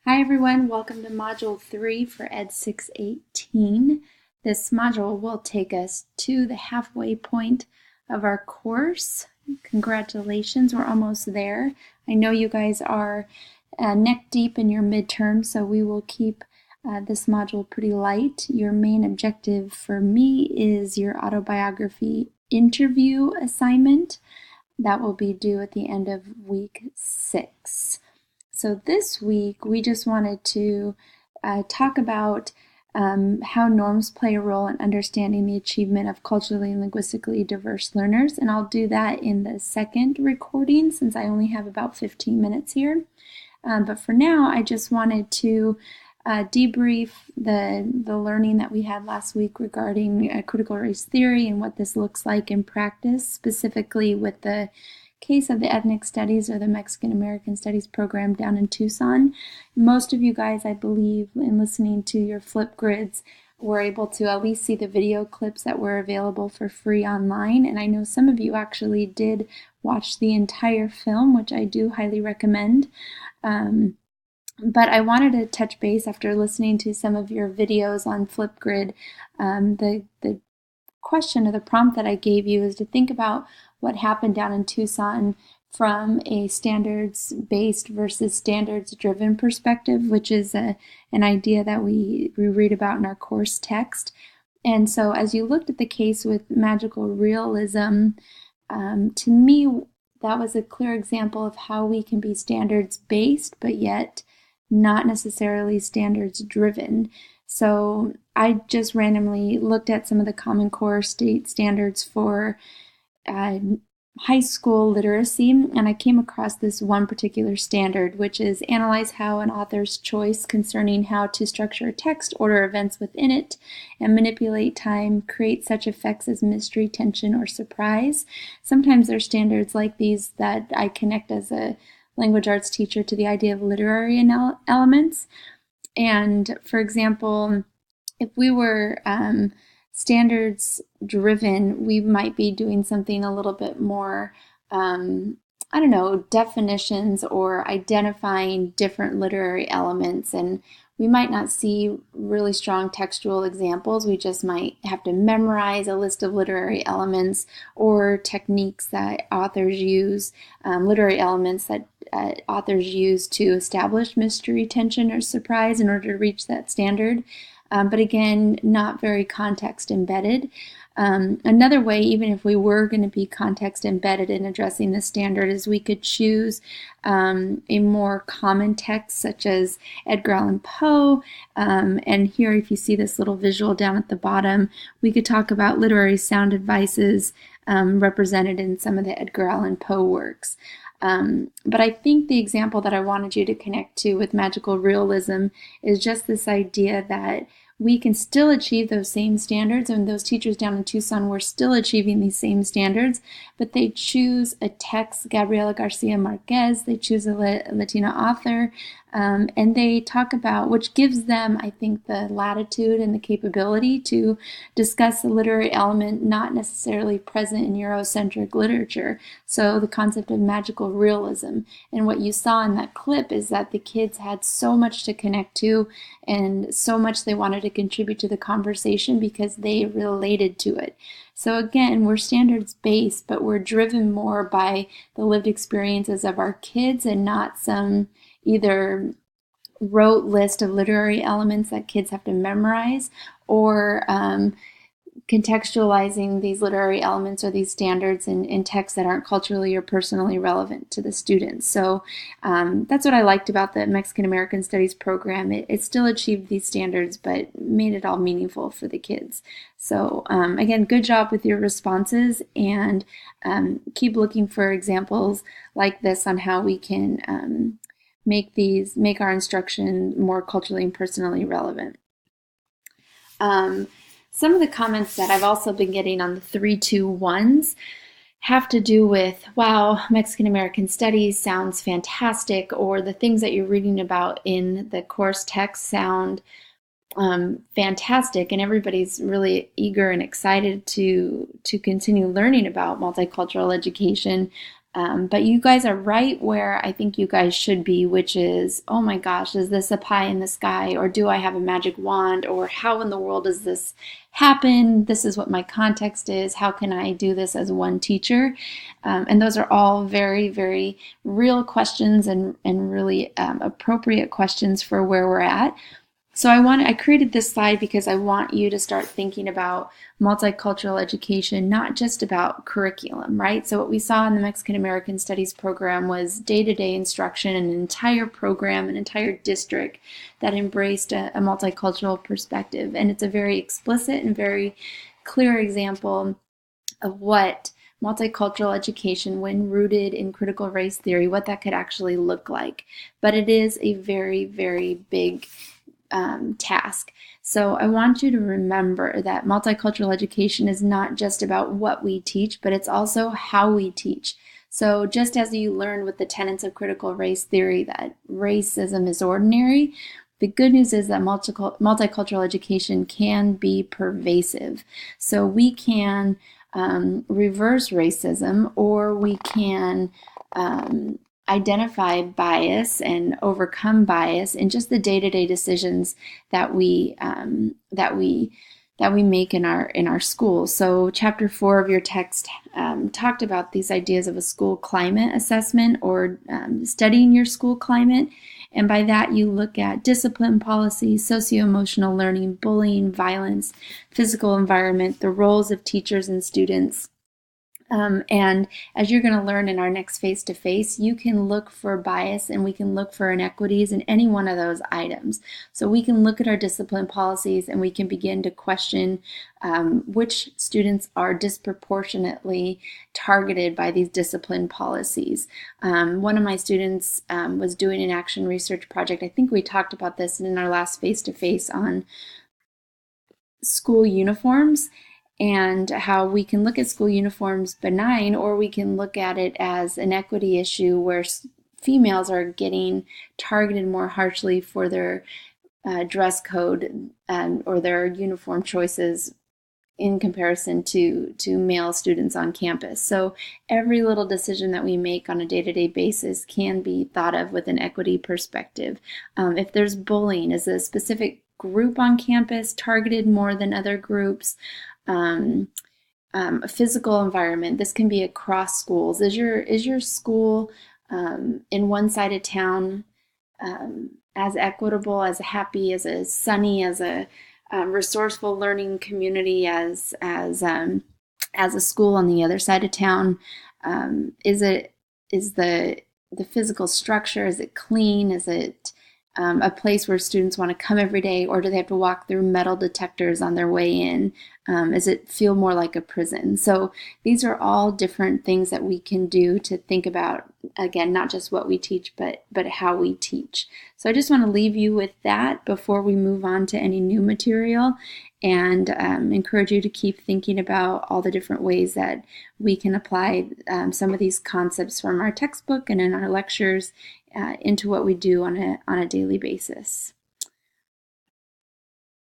Hi everyone, welcome to Module 3 for Ed 618. This module will take us to the halfway point of our course. Congratulations, we're almost there. I know you guys are neck deep in your midterm, so we will keep this module pretty light. Your main objective for me is your autobiography interview assignment. That will be due at the end of week 6. So this week, we just wanted to talk about how norms play a role in understanding the achievement of culturally and linguistically diverse learners. And I'll do that in the second recording since I only have about 15 minutes here. But for now, I just wanted to debrief the learning that we had last week regarding critical race theory and what this looks like in practice, specifically with the case of the ethnic studies or the Mexican American Studies program down in Tucson. Most of you guys, I believe, in listening to your flip grids, were able to at least see the video clips that were available for free online. And I know some of you actually did watch the entire film, which I do highly recommend. But I wanted to touch base after listening to some of your videos on Flipgrid. The question or the prompt that I gave you is to think about what happened down in Tucson from a standards-based versus standards-driven perspective, which is an idea that we read about in our course text. And so as you looked at the case with magical realism, to me, that was a clear example of how we can be standards-based, but yet not necessarily standards-driven. So I just randomly looked at some of the Common Core state standards for high school literacy, and I came across this one particular standard, which is analyze how an author's choice concerning how to structure a text, order events within it, and manipulate time create such effects as mystery, tension, or surprise. Sometimes there's standards like these that I connect as a language arts teacher to the idea of literary elements. And for example, if we were standards driven, we might be doing something a little bit more, definitions or identifying different literary elements. And we might not see really strong textual examples. We just might have to memorize a list of literary elements or techniques that authors use, literary elements that authors use to establish mystery, tension, or surprise in order to reach that standard. But again, not very context embedded. Another way, even if we were going to be context embedded in addressing the standard, is we could choose a more common text such as Edgar Allan Poe. And here, if you see this little visual down at the bottom, we could talk about literary sound devices represented in some of the Edgar Allan Poe works. But I think the example that I wanted you to connect to with magical realism is just this idea that we can still achieve those same standards, and those teachers down in Tucson were still achieving these same standards, but they choose a text, Gabriela Garcia Marquez, they choose a Latina author, and they talk about, which gives them, I think, the latitude and the capability to discuss the literary element not necessarily present in Eurocentric literature. So the concept of magical realism. And what you saw in that clip is that the kids had so much to connect to and so much they wanted to contribute to the conversation because they related to it. So again, we're standards-based, but we're driven more by the lived experiences of our kids and not some either rote list of literary elements that kids have to memorize or contextualizing these literary elements or these standards in texts that aren't culturally or personally relevant to the students. So that's what I liked about the Mexican American Studies program. It still achieved these standards, but made it all meaningful for the kids. So again, good job with your responses, and keep looking for examples like this on how we can make our instruction more culturally and personally relevant. Some of the comments that I've also been getting on the 3-2-1s have to do with, wow, Mexican American Studies sounds fantastic, or the things that you're reading about in the course text sound fantastic, and everybody's really eager and excited to continue learning about multicultural education. But you guys are right where I think you guys should be, which is, oh my gosh, is this a pie in the sky? Or do I have a magic wand? Or how in the world does this happen? This is what my context is. How can I do this as one teacher? And those are all very, very real questions and really appropriate questions for where we're at. So I created this slide because I want you to start thinking about multicultural education, not just about curriculum, right? So what we saw in the Mexican American Studies program was day-to-day instruction, an entire program, an entire district that embraced a multicultural perspective. And it's a very explicit and very clear example of what multicultural education, when rooted in critical race theory, what that could actually look like. But it is a very, very big task. So I want you to remember that multicultural education is not just about what we teach, but it's also how we teach. So just as you learned with the tenets of critical race theory that racism is ordinary, the good news is that multicultural education can be pervasive. So we can reverse racism, or we can identify bias and overcome bias in just the day-to-day decisions that we make in our schools. So chapter 4 of your text talked about these ideas of a school climate assessment, or studying your school climate. And by that, you look at discipline policy, socio-emotional learning, bullying, violence, physical environment, the roles of teachers and students. And as you're going to learn in our next face-to-face, you can look for bias and we can look for inequities in any one of those items. So we can look at our discipline policies and we can begin to question which students are disproportionately targeted by these discipline policies. One of my students was doing an action research project. I think we talked about this in our last face-to-face on school uniforms, and how we can look at school uniforms benign, or we can look at it as an equity issue where females are getting targeted more harshly for their dress code or their uniform choices in comparison to male students on campus. So every little decision that we make on a day-to-day basis can be thought of with an equity perspective. If there's bullying, is a specific group on campus targeted more than other groups? A physical environment. This can be across schools. Is your school in one side of town as equitable, as happy, as a sunny, as a resourceful learning community as a school on the other side of town? Is the physical structure, is it clean? Is it a place where students want to come every day, or do they have to walk through metal detectors on their way in? Does it feel more like a prison? So these are all different things that we can do to think about, again, not just what we teach, but how we teach. So I just want to leave you with that before we move on to any new material, and encourage you to keep thinking about all the different ways that we can apply some of these concepts from our textbook and in our lectures into what we do on a daily basis.